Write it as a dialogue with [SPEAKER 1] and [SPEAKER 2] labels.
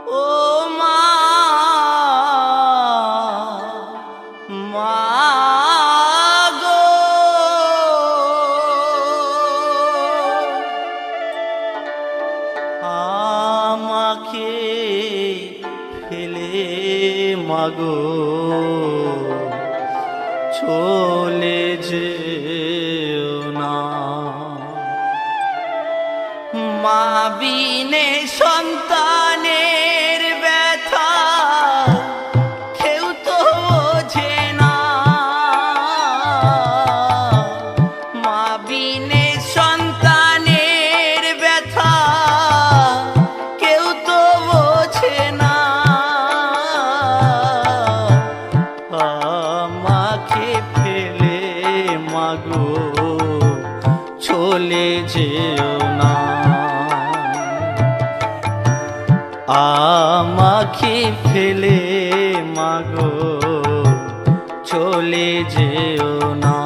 [SPEAKER 1] ও মা, মা গো, আমাকে ফেলে মাগো চলে যেও না। মা বিনে সন্তানের ব্যথা কেউ তো বোঝে না। মা বিনে সন্তানের ব্যথা কেউ তো বোঝে না। আমাকে ফেলে মাগো চলে যেও না। আমাকে ফেলে মাগো চলে যেও না।